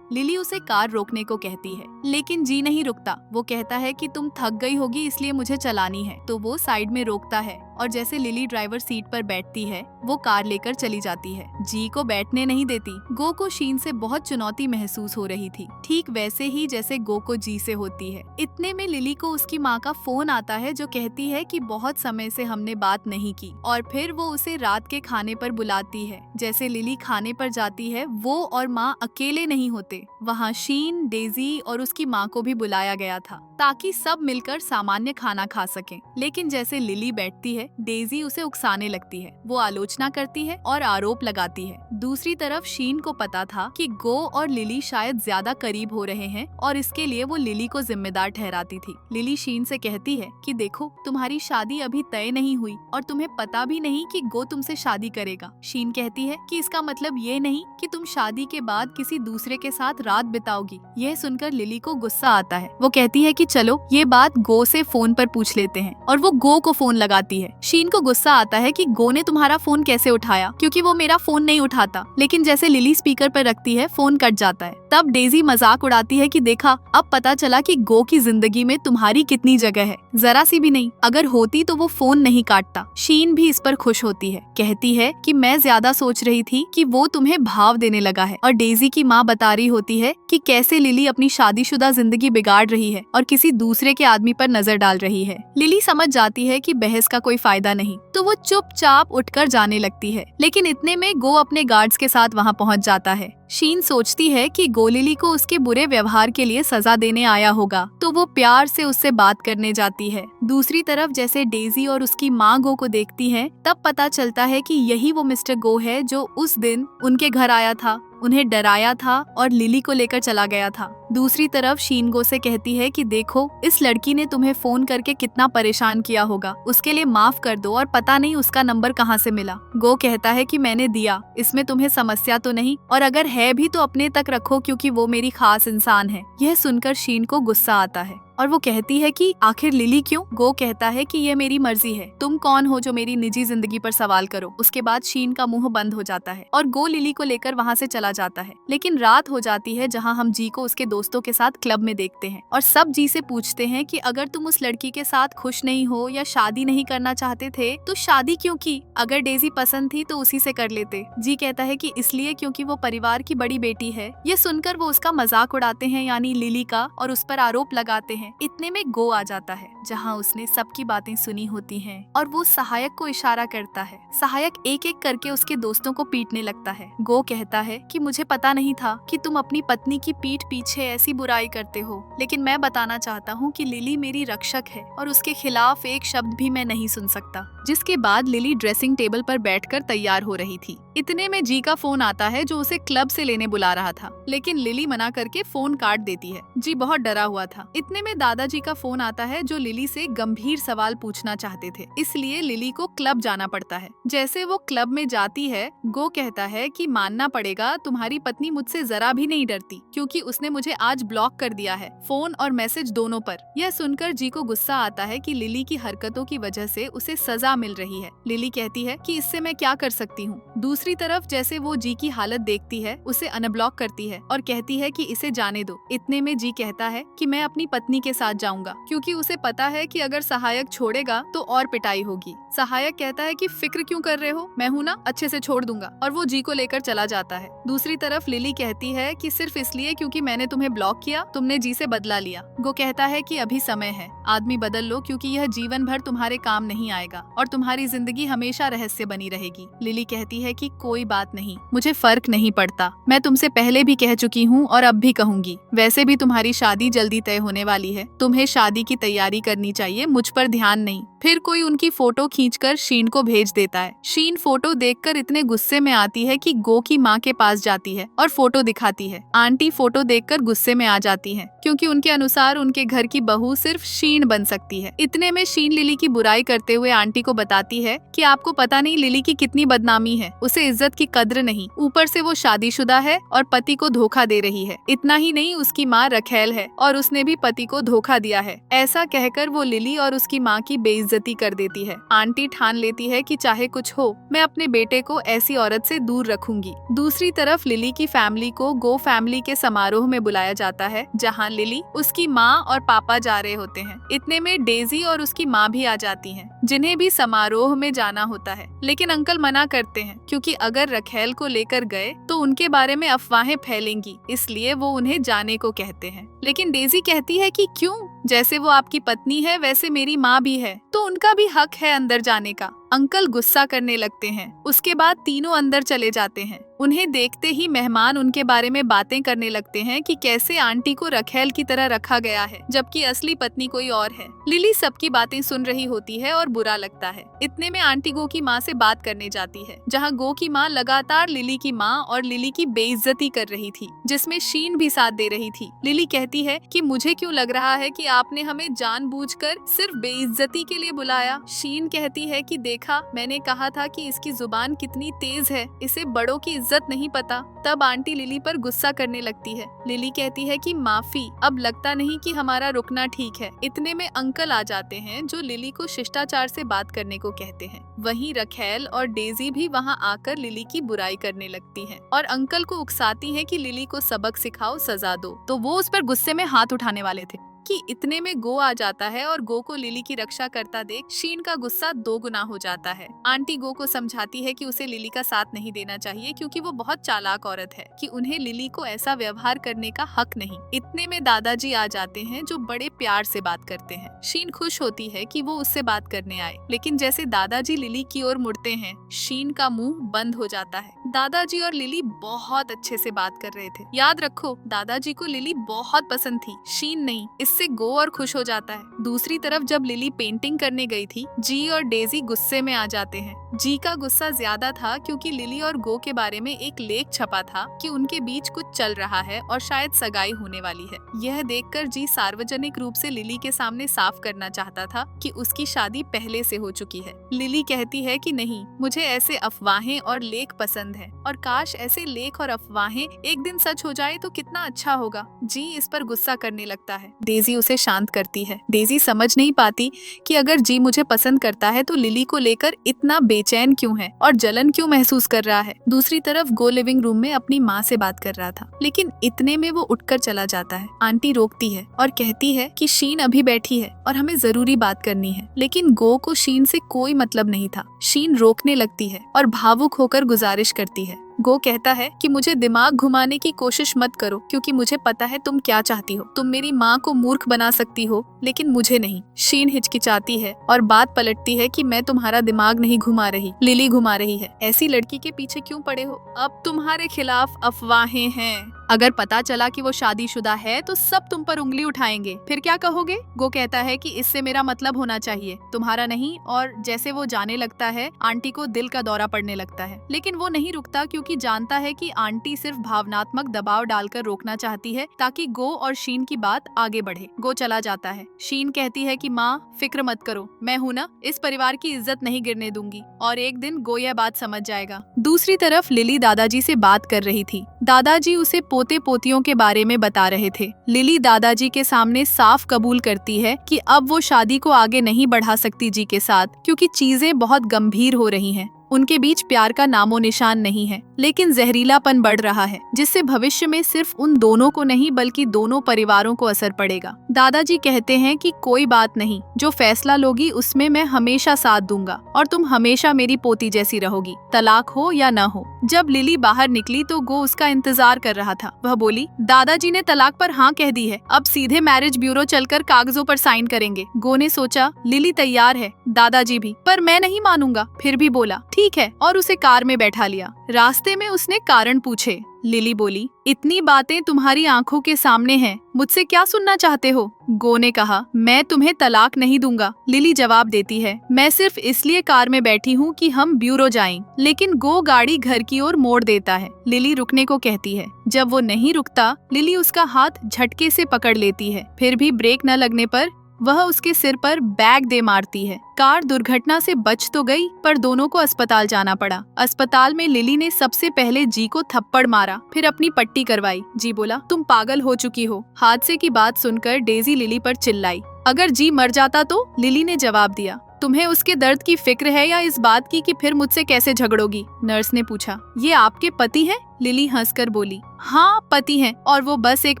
लिली उसे कार रोकने को कहती है, लेकिन जी नहीं रुकता। वो कहता है कि तुम थक गई होगी इसलिए मुझे चलानी है, तो वो साइड में रोकता है और जैसे लिली ड्राइवर सीट पर बैठती है, वो कार लेकर चली जाती है। जी को बैठने नहीं देती। गो को शीन से बहुत चुनौती महसूस हो रही थी, ठीक वैसे ही जैसे गो को जी से होती है। इतने में लिली को उसकी माँ का फोन आता है, जो कहती है कि बहुत समय से हमने बात नहीं की, और फिर वो उसे रात के खाने पर बुलाती है। जैसे लिली खाने पर जाती है, वो और माँ अकेले नहीं होते। वहाँ शीन, डेजी और उसकी माँ को भी बुलाया गया था ताकि सब मिलकर सामान्य खाना खा सकें। लेकिन जैसे लिली बैठती है, डेजी उसे उकसाने लगती है। वो आलोचना करती है और आरोप लगाती है। दूसरी तरफ शीन को पता था कि गो और लिली शायद ज्यादा करीब हो रहे हैं, और इसके लिए वो लिली को जिम्मेदार ठहराती थी। लिली शीन से कहती है कि देखो, तुम्हारी शादी अभी तय नहीं हुई और तुम्हें पता भी नहीं कि गो तुमसे शादी करेगा। शीन कहती है कि इसका मतलब ये नहीं कि तुम शादी के बाद किसी दूसरे के साथ रात बिताओगी। यह सुनकर लिली को गुस्सा आता है। वो कहती है कि चलो ये बात गो से फोन पर पूछ लेते हैं, और वो गो को फोन लगाती है। शीन को गुस्सा आता है कि गो ने तुम्हारा फोन कैसे उठाया, क्योंकि वो मेरा फोन नहीं उठाता। लेकिन जैसे लिली स्पीकर पर रखती है, फोन कट जाता है। तब डेजी मजाक उड़ाती है कि देखा, अब पता चला कि गो की जिंदगी में तुम्हारी कितनी जगह है। जरा सी भी नहीं, अगर होती तो वो फोन नहीं काटता। शीन भी इस पर खुश होती है। कहती है कि मैं ज्यादा सोच रही थी कि वो तुम्हें भाव देने लगा है। और डेजी की माँ बता रही होती है कि कैसे लिली अपनी शादीशुदा जिंदगी बिगाड़ रही है और किसी दूसरे के आदमी पर नजर डाल रही है। लिली समझ जाती है कि बहस का कोई फायदा नहीं, तो वो चुपचाप उठकर जाने लगती है। लेकिन इतने में गो अपने गार्ड्स के साथ वहाँ पहुँच जाता है। शीन सोचती है कि गो लिली को उसके बुरे व्यवहार के लिए सजा देने आया होगा, तो वो प्यार से उससे बात करने जाती है। दूसरी तरफ जैसे डेजी और उसकी माँ गो को देखती है, तब पता चलता है कि यही वो मिस्टर गो है जो उस दिन उनके घर आया था, उन्हें डराया था और लिली को लेकर चला गया था। दूसरी तरफ शीन गो से कहती है कि देखो, इस लड़की ने तुम्हें फोन करके कितना परेशान किया होगा, उसके लिए माफ कर दो, और पता नहीं उसका नंबर कहाँ से मिला। गो कहता है कि मैंने दिया, इसमें तुम्हें समस्या तो नहीं, और अगर है भी तो अपने तक रखो, क्योंकि वो मेरी खास इंसान है। यह सुनकर शीन को गुस्सा आता है और वो कहती है कि आखिर लिली क्यों? गो कहता है कि ये मेरी मर्जी है, तुम कौन हो जो मेरी निजी जिंदगी पर सवाल करो। उसके बाद शीन का मुंह बंद हो जाता है और गो लिली को लेकर वहाँ से चला जाता है। लेकिन रात हो जाती है, जहाँ हम जी को उसके दोस्तों के साथ क्लब में देखते हैं, और सब जी से पूछते हैं कि अगर तुम उस लड़की के साथ खुश नहीं हो या शादी नहीं करना चाहते थे तो शादी क्यों की? अगर डेजी पसंद थी तो उसी से कर लेते। जी कहता है कि इसलिए क्योंकि वो परिवार की बड़ी बेटी है। ये सुनकर वो उसका मजाक उड़ाते हैं, यानी लिली का, और उस पर आरोप लगाते हैं। इतने में गो आ जाता है। जहाँ उसने सबकी बातें सुनी होती हैं और वो सहायक को इशारा करता है। सहायक एक एक करके उसके दोस्तों को पीटने लगता है। गो कहता है कि मुझे पता नहीं था कि तुम अपनी पत्नी की पीठ पीछे ऐसी बुराई करते हो, लेकिन मैं बताना चाहता हूँ कि लिली मेरी रक्षक है और उसके खिलाफ एक शब्द भी मैं नहीं सुन सकता। जिसके बाद लिली ड्रेसिंग टेबल पर बैठकर तैयार हो रही थी। इतने में जी का फोन आता है जो उसे क्लब से लेने बुला रहा था, लेकिन लिली मना करके फोन काट देती है। जी बहुत डरा हुआ था। इतने में दादाजी का फोन आता है जो लिली से गंभीर सवाल पूछना चाहते थे, इसलिए लिली को क्लब जाना पड़ता है। जैसे वो क्लब में जाती है, गो कहता है कि मानना पड़ेगा तुम्हारी पत्नी मुझसे जरा भी नहीं डरती, क्योंकि उसने मुझे आज ब्लॉक कर दिया है, फोन और मैसेज दोनों पर। यह सुनकर जी को गुस्सा आता है कि लिली की हरकतों की वजह से उसे सजा मिल रही है। लिली कहती है कि इससे मैं क्या कर सकती हूँ। दूसरी तरफ जैसे वो जी की हालत देखती है, उसे अनब्लॉक करती है और कहती है कि इसे जाने दो। इतने में जी कहता है कि मैं अपनी पत्नी के साथ जाऊंगा, क्योंकि उसे पता है कि अगर सहायक छोड़ेगा तो और पिटाई होगी। सहायक कहता है कि फिक्र क्यों कर रहे हो, मैं हूँ ना, अच्छे से छोड़ दूंगा, और वो जी को लेकर चला जाता है। दूसरी तरफ लिली कहती है कि सिर्फ इसलिए क्योंकि मैंने तुम्हें ब्लॉक किया, तुमने जी से बदला लिया। गो कहता है कि अभी समय है, आदमी बदल लो, क्योंकि यह जीवन भर तुम्हारे काम नहीं आएगा और तुम्हारी जिंदगी हमेशा रहस्य बनी रहेगी। लिली कहती है कि कोई बात नहीं, मुझे फर्क नहीं पड़ता, मैं तुमसे पहले भी कह चुकी हूँ और अब भी कहूंगी। वैसे भी तुम्हारी शादी जल्दी तय होने वाली है, तुम्हें शादी की तैयारी करनी चाहिए, मुझ पर ध्यान नहीं। फिर कोई उनकी फोटो खींचकर शीन को भेज देता है। शीन फोटो देखकर इतने गुस्से में आती है कि गो की माँ के पास जाती है और फोटो दिखाती है। आंटी फोटो देखकर गुस्से में आ जाती हैं, क्योंकि उनके अनुसार उनके घर की बहू सिर्फ शीन बन सकती है। इतने में शीन लिली की बुराई करते हुए आंटी को बताती है कि आपको पता नहीं लिली की कितनी बदनामी है, उसे इज्जत की कद्र नहीं, ऊपर से वो शादीशुदा है और पति को धोखा दे रही है। इतना ही नहीं, उसकी माँ रखेल है और उसने भी पति को धोखा दिया है। ऐसा कहकर वो लिली और उसकी माँ की बेइज्जती कर देती है। आंटी ठान लेती है कि चाहे कुछ हो, मैं अपने बेटे को ऐसी औरत से दूर रखूंगी। दूसरी तरफ लिली की फैमिली को गो फैमिली के समारोह में बुलाया जाता है, जहाँ लिली, उसकी माँ और पापा जा रहे होते हैं। इतने में डेजी और उसकी माँ भी आ जाती हैं, जिन्हें भी समारोह में जाना होता है, लेकिन अंकल मना करते हैं, क्योंकि अगर रखेल को लेकर गए तो उनके बारे में अफवाहें फैलेंगी, इसलिए वो उन्हें जाने को कहते हैं। लेकिन डेजी कहती है कि क्यों, जैसे वो आपकी पत्नी है वैसे मेरी माँ भी है, तो उनका भी हक है अंदर जाने का। अंकल गुस्सा करने लगते हैं। उसके बाद तीनों अंदर चले जाते हैं। उन्हें देखते ही मेहमान उनके बारे में बातें करने लगते हैं कि कैसे आंटी को रखेल की तरह रखा गया है, जबकि असली पत्नी कोई और है। लिली सबकी बातें सुन रही होती है और बुरा लगता है। इतने में आंटी गो की माँ से बात करने जाती है, जहाँ गो की माँ लगातार लिली की माँ और लिली की बेइज्जती कर रही थी, जिसमें शीन भी साथ दे रही थी। लिली कहती है कि मुझे क्यों लग रहा है कि आपने हमें जानबूझकर सिर्फ बेइज्जती के लिए बुलाया। शीन कहती है कि देखा, मैंने कहा था कि इसकी जुबान कितनी तेज है, इसे बड़ों की इज्जत नहीं पता। तब आंटी लिली पर गुस्सा करने लगती है। लिली कहती है कि माफी, अब लगता नहीं कि हमारा रुकना ठीक है। इतने में अंकल आ जाते हैं, जो लिली को शिष्टाचार से बात करने को कहते हैं। वहीं रखेल और डेजी भी वहां आकर लिली की बुराई करने लगती हैं और अंकल को उकसाती हैं कि लिली को सबक सिखाओ, सजा दो, तो वो उस पर गुस्से में हाथ उठाने वाले थे कि इतने में गो आ जाता है और गो को लिली की रक्षा करता देख शीन का गुस्सा 2 गुना हो जाता है। आंटी गो को समझाती है कि उसे लिली का साथ नहीं देना चाहिए, क्योंकि वो बहुत चालाक औरत है, कि उन्हें लिली को ऐसा व्यवहार करने का हक नहीं। इतने में दादाजी आ जाते हैं, जो बड़े प्यार से बात करते हैं। शीन खुश होती है कि वो उससे बात करने आए, लेकिन जैसे दादाजी लिली की ओर मुड़ते हैं, शीन का मुंह बंद हो जाता है। दादाजी और लिली बहुत अच्छे से बात कर रहे थे। याद रखो, दादाजी को लिली बहुत पसंद थी, शीन नहीं। इससे गो और खुश हो जाता है। दूसरी तरफ जब लिली पेंटिंग करने गई थी, जी और डेजी गुस्से में आ जाते हैं। जी का गुस्सा ज्यादा था, क्योंकि लिली और गो के बारे में एक लेख छपा था कि उनके बीच कुछ चल रहा है और शायद सगाई होने वाली है। यह देखकर जी सार्वजनिक रूप से लिली के सामने साफ करना चाहता था कि उसकी शादी पहले से हो चुकी है। लिली कहती है कि नहीं, मुझे ऐसे अफवाहें और लेख पसंद है, और काश ऐसे लेख और अफवाहें एक दिन सच हो जाए तो कितना अच्छा होगा। जी इस पर गुस्सा करने लगता है। डेजी उसे शांत करती है। डेजी समझ नहीं पाती कि अगर जी मुझे पसंद करता है तो लिली को लेकर इतना बेचैन क्यों है और जलन क्यों महसूस कर रहा है। दूसरी तरफ गो लिविंग रूम में अपनी माँ से बात कर रहा था, लेकिन इतने में वो उठकर चला जाता है। आंटी रोकती है और कहती है कि शीन अभी बैठी है और हमें जरूरी बात करनी है, लेकिन गो को शीन से कोई मतलब नहीं था। शीन रोकने लगती है और भावुक होकर गुजारिश करती है, गो कहता है कि मुझे दिमाग घुमाने की कोशिश मत करो, क्योंकि मुझे पता है तुम क्या चाहती हो। तुम मेरी माँ को मूर्ख बना सकती हो, लेकिन मुझे नहीं। शीन हिचकिचाती है और बात पलटती है कि मैं तुम्हारा दिमाग नहीं घुमा रही, लिली घुमा रही है। ऐसी लड़की के पीछे क्यों पड़े हो? अब तुम्हारे खिलाफ अफवाहें हैं। अगर पता चला कि वो शादीशुदा है तो सब तुम पर उंगली उठाएंगे, फिर क्या कहोगे? गो कहता है कि इससे मेरा मतलब होना चाहिए, तुम्हारा नहीं। और जैसे वो जाने लगता है, आंटी को दिल का दौरा पड़ने लगता है, लेकिन वो नहीं रुकता, क्योंकि जानता है कि आंटी सिर्फ भावनात्मक दबाव डालकर रोकना चाहती है ताकि गो और शीन की बात आगे बढ़े। गो चला जाता है। शीन कहती है कि माँ फिक्र मत करो, मैं हूँ ना, इस परिवार की इज्जत नहीं गिरने दूंगी, और एक दिन गो यह बात समझ जाएगा। दूसरी तरफ लिली दादाजी से बात कर रही थी। दादाजी उसे पोते पोतियों के बारे में बता रहे थे। लिली दादाजी के सामने साफ कबूल करती है कि अब वो शादी को आगे नहीं बढ़ा सकती जी के साथ, क्योंकि चीजें बहुत गंभीर हो रही हैं। उनके बीच प्यार का नामो निशान नहीं है, लेकिन जहरीलापन बढ़ रहा है, जिससे भविष्य में सिर्फ उन दोनों को नहीं बल्कि दोनों परिवारों को असर पड़ेगा। दादाजी कहते हैं कि कोई बात नहीं, जो फैसला लोगी उसमें मैं हमेशा साथ दूंगा, और तुम हमेशा मेरी पोती जैसी रहोगी, तलाक हो या न हो। जब लिली बाहर निकली तो गो उसका इंतजार कर रहा था। वह बोली, दादाजी ने तलाक पर हाँ कह दी है, अब सीधे मैरिज ब्यूरो चलकर कागजों पर साइन करेंगे। गो ने सोचा, लिली तैयार है, दादाजी भी, पर मैं नहीं मानूंगा। फिर भी बोला ठीक है, और उसे कार में बैठा लिया। रास्ते में उसने कारण पूछे। लिली बोली, इतनी बातें तुम्हारी आंखों के सामने हैं, मुझसे क्या सुनना चाहते हो? गो ने कहा, मैं तुम्हें तलाक नहीं दूंगा। लिली जवाब देती है, मैं सिर्फ इसलिए कार में बैठी हूँ कि हम ब्यूरो जाएं। लेकिन गो गाड़ी घर की ओर मोड़ देता है। लिली रुकने को कहती है। जब वो नहीं रुकता, लिली उसका हाथ झटके से पकड़ लेती है। फिर भी ब्रेक न लगने पर वह उसके सिर पर बैग दे मारती है। कार दुर्घटना से बच तो गई, पर दोनों को अस्पताल जाना पड़ा। अस्पताल में लिली ने सबसे पहले जी को थप्पड़ मारा, फिर अपनी पट्टी करवाई। जी बोला, तुम पागल हो चुकी हो। हादसे की बात सुनकर डेजी लिली पर चिल्लाई, अगर जी मर जाता तो? लिली ने जवाब दिया, तुम्हें उसके दर्द की फिक्र है या इस बात की कि फिर मुझसे कैसे झगड़ोगी? नर्स ने पूछा, ये आपके पति हैं? लिली हंसकर बोली, हाँ पति हैं, और वो बस एक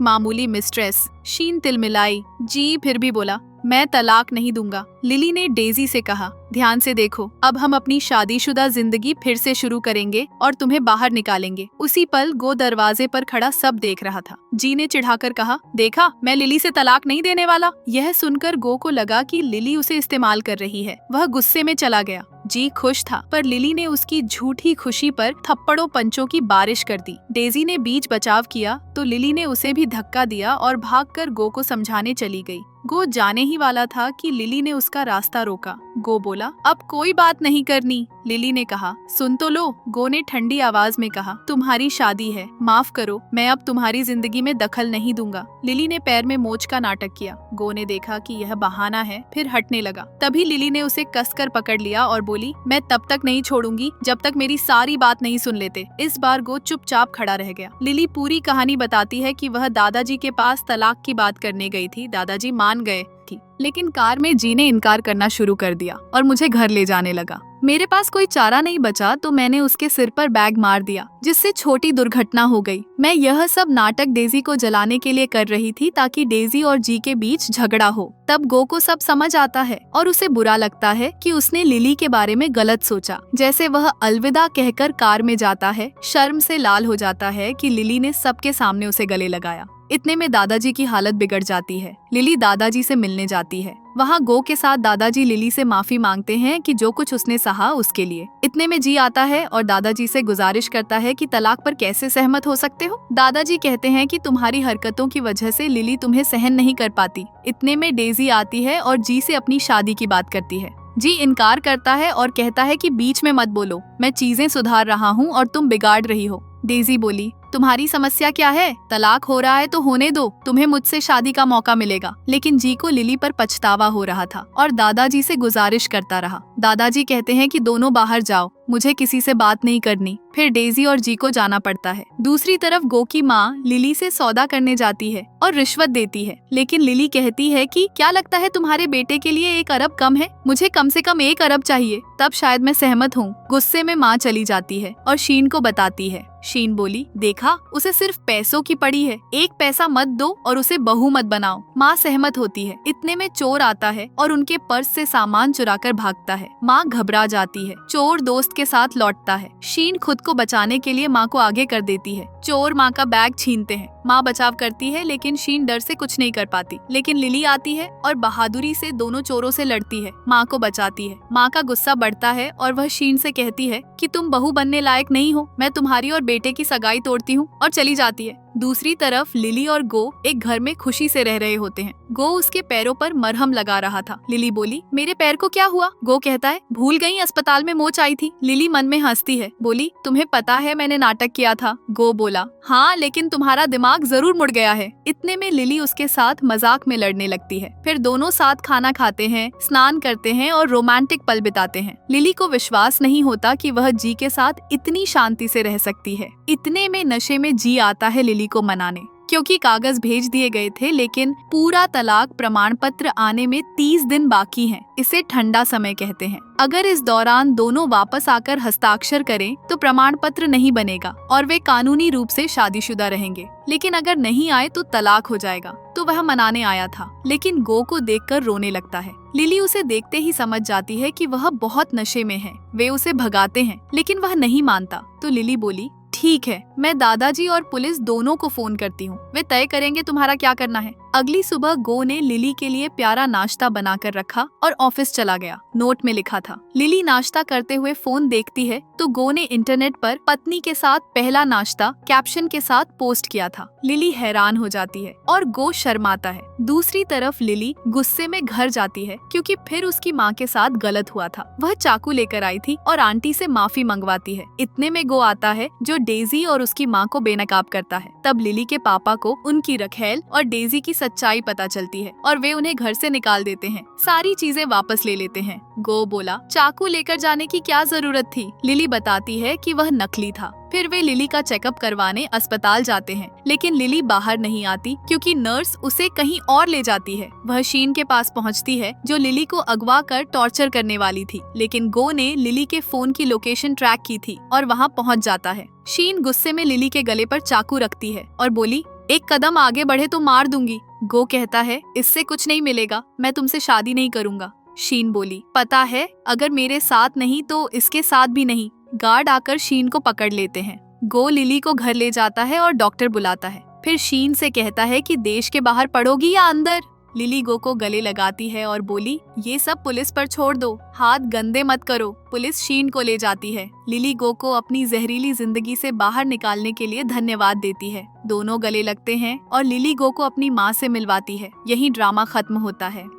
मामूली मिस्ट्रेस। शीन तिलमिलाई। जी फिर भी बोला, मैं तलाक नहीं दूंगा। लिली ने डेजी से कहा, ध्यान से देखो, अब हम अपनी शादीशुदा जिंदगी फिर से शुरू करेंगे और तुम्हें बाहर निकालेंगे। उसी पल गो दरवाजे पर खड़ा सब देख रहा था। जी ने चिढ़ाकर कहा, देखा, मैं लिली से तलाक नहीं देने वाला। यह सुनकर गो को लगा कि लिली उसे इस्तेमाल कर रही है। वह गुस्से में चला गया। जी खुश था, पर लिली ने उसकी झूठी खुशी पर थप्पड़ों पंचों की बारिश कर दी। डेजी ने बीच बचाव किया तो लिली ने उसे भी धक्का दिया और भागकर गो को समझाने चली गई। गो जाने ही वाला था कि लिली ने उसका रास्ता रोका। गो बोला, अब कोई बात नहीं करनी। लिली ने कहा, सुन तो लो। गो ने ठंडी आवाज में कहा, तुम्हारी शादी है, माफ करो, मैं अब तुम्हारी जिंदगी में दखल नहीं दूंगा। लिली ने पैर में मोच का नाटक किया। गो ने देखा कि यह बहाना है, फिर हटने लगा। तभी लिली ने उसे कसकर पकड़ लिया और बोली, मैं तब तक नहीं छोड़ूंगी जब तक मेरी सारी बात नहीं सुन लेते। इस बार गो चुपचाप खड़ा रह गया। लिली पूरी कहानी बताती है कि वह दादाजी के पास तलाक की बात करने गई थी। दादाजी मान गए थी, लेकिन कार में जी ने इनकार करना शुरू कर दिया और मुझे घर ले जाने लगा। मेरे पास कोई चारा नहीं बचा तो मैंने उसके सिर पर बैग मार दिया, जिससे छोटी दुर्घटना हो गई। मैं यह सब नाटक डेजी को जलाने के लिए कर रही थी, ताकि डेजी और जी के बीच झगड़ा हो। तब गो को सब समझ आता है और उसे बुरा लगता है कि उसने लिली के बारे में गलत सोचा। जैसे वह अलविदा कहकर कार में जाता है, शर्म से लाल हो जाता है कि लिली ने सबके सामने उसे गले लगाया। इतने में दादाजी की हालत बिगड़ जाती है। लिली दादाजी से मिलने जाती है। वहाँ गो के साथ दादाजी लिली से माफी मांगते हैं कि जो कुछ उसने सहा उसके लिए। इतने में जी आता है और दादाजी से गुजारिश करता है कि तलाक पर कैसे सहमत हो सकते हो। दादाजी कहते हैं कि तुम्हारी हरकतों की वजह से लिली तुम्हें सहन नहीं कर पाती। इतने में डेजी आती है और जी से अपनी शादी की बात करती है। जी इनकार करता है और कहता है कि बीच में मत बोलो, मैं चीजें सुधार रहा हूँ और तुम बिगाड़ रही हो। डेजी बोली, तुम्हारी समस्या क्या है? तलाक हो रहा है तो होने दो, तुम्हें मुझसे शादी का मौका मिलेगा। लेकिन जी को लिली पर पछतावा हो रहा था और दादाजी से गुजारिश करता रहा। दादाजी कहते हैं कि दोनों बाहर जाओ, मुझे किसी से बात नहीं करनी। फिर डेजी और जी को जाना पड़ता है। दूसरी तरफ गो की माँ लिली से सौदा करने जाती है और रिश्वत देती है, लेकिन लिली कहती है कि क्या लगता है तुम्हारे बेटे के लिए 1 अरब कम है? मुझे कम से कम 1 अरब चाहिए, तब शायद मैं सहमत हूँ। गुस्से में माँ चली जाती है और शीन को बताती है। शीन बोली, देखा, उसे सिर्फ पैसों की पड़ी है, एक पैसा मत दो और उसे बहू मत बनाओ। माँ सहमत होती है। इतने में चोर आता है और उनके पर्स से सामान चुराकर भागता है। माँ घबरा जाती है। चोर दोस्त के साथ लौटता है। शीन खुद को बचाने के लिए माँ को आगे कर देती है। चोर माँ का बैग छीनते हैं। माँ बचाव करती है लेकिन शीन डर से कुछ नहीं कर पाती। लेकिन लिली आती है और बहादुरी से दोनों चोरों से लड़ती है, माँ को बचाती है। माँ का गुस्सा बढ़ता है और वह शीन से कहती है कि तुम बहू बनने लायक नहीं हो, मैं तुम्हारी और बेटे की सगाई तोड़ती हूँ, और चली जाती है। दूसरी तरफ लिली और गो एक घर में खुशी से रह रहे होते हैं। गो उसके पैरों पर मरहम लगा रहा था। लिली बोली, मेरे पैर को क्या हुआ? गो कहता है, भूल गई, अस्पताल में मोच आई थी। लिली मन में हंसती है, बोली, तुम्हें पता है मैंने नाटक किया था? गो बोला, हाँ, लेकिन तुम्हारा दिमाग जरूर मुड़ गया है। इतने में लिली उसके साथ मजाक में लड़ने लगती है। फिर दोनों साथ खाना खाते हैं, स्नान करते हैं और रोमांटिक पल बिताते हैं। लिली को विश्वास नहीं होता कि वह जी के साथ इतनी शांति से रह सकती है। इतने में नशे में जी आता है लिली को मनाने, क्योंकि कागज भेज दिए गए थे लेकिन पूरा तलाक प्रमाण पत्र आने में 30 दिन बाकी हैं। इसे ठंडा समय कहते हैं। अगर इस दौरान दोनों वापस आकर हस्ताक्षर करें तो प्रमाण पत्र नहीं बनेगा और वे कानूनी रूप से शादीशुदा रहेंगे। लेकिन अगर नहीं आए तो तलाक हो जाएगा। तो वह मनाने आया था, लेकिन गो को देखकर रोने लगता है। लिली उसे देखते ही समझ जाती है कि वह बहुत नशे में है। वे उसे भगाते हैं लेकिन वह नहीं मानता। तो लिली बोली, ठीक है, मैं दादाजी और पुलिस दोनों को फोन करती हूँ, वे तय करेंगे तुम्हारा क्या करना है। अगली सुबह गो ने लिली के लिए प्यारा नाश्ता बनाकर रखा और ऑफिस चला गया। नोट में लिखा था, लिली नाश्ता करते हुए फोन देखती है तो गो ने इंटरनेट पर पत्नी के साथ पहला नाश्ता कैप्शन के साथ पोस्ट किया था। लिली हैरान हो जाती है और गो शर्माता है। दूसरी तरफ लिली गुस्से में घर जाती है क्योंकि फिर उसकी माँ के साथ गलत हुआ था। वह चाकू लेकर आई थी और आंटी से माफी मंगवाती है। इतने में गो आता है जो डेजी और उसकी माँ को बेनकाब करता है। तब लिली के पापा को उनकी रखेल और डेजी की सच्चाई पता चलती है और वे उन्हें घर से निकाल देते हैं। सारी चीजें वापस ले लेते हैं। गो बोला, चाकू लेकर जाने की क्या जरूरत थी? लिली बताती है कि वह नकली था। फिर वे लिली का चेकअप करवाने अस्पताल जाते हैं, लेकिन लिली बाहर नहीं आती क्योंकि नर्स उसे कहीं और ले जाती है। वह शीन के पास पहुंचती है जो लिली को अगवा कर टॉर्चर करने वाली थी, लेकिन गो ने लिली के फोन की लोकेशन ट्रैक की थी और वहां पहुंच जाता है। शीन गुस्से में लिली के गले पर चाकू रखती है और बोली, एक कदम आगे बढ़े तो मार दूंगी। गो कहता है, इससे कुछ नहीं मिलेगा, मैं तुमसे शादी नहीं करूंगा। शीन बोली, पता है, अगर मेरे साथ नहीं तो इसके साथ भी नहीं। गार्ड आकर शीन को पकड़ लेते हैं। गो लिली को घर ले जाता है और डॉक्टर बुलाता है। फिर शीन से कहता है कि देश के बाहर पढ़ोगी या अंदर। लिली गो को गले लगाती है और बोली, ये सब पुलिस पर छोड़ दो, हाथ गंदे मत करो। पुलिस शीन को ले जाती है। लिली गो को अपनी जहरीली जिंदगी से बाहर निकालने के लिए धन्यवाद देती है। दोनों गले लगते हैं और लिली गो को अपनी माँ से मिलवाती है। यही ड्रामा खत्म होता है।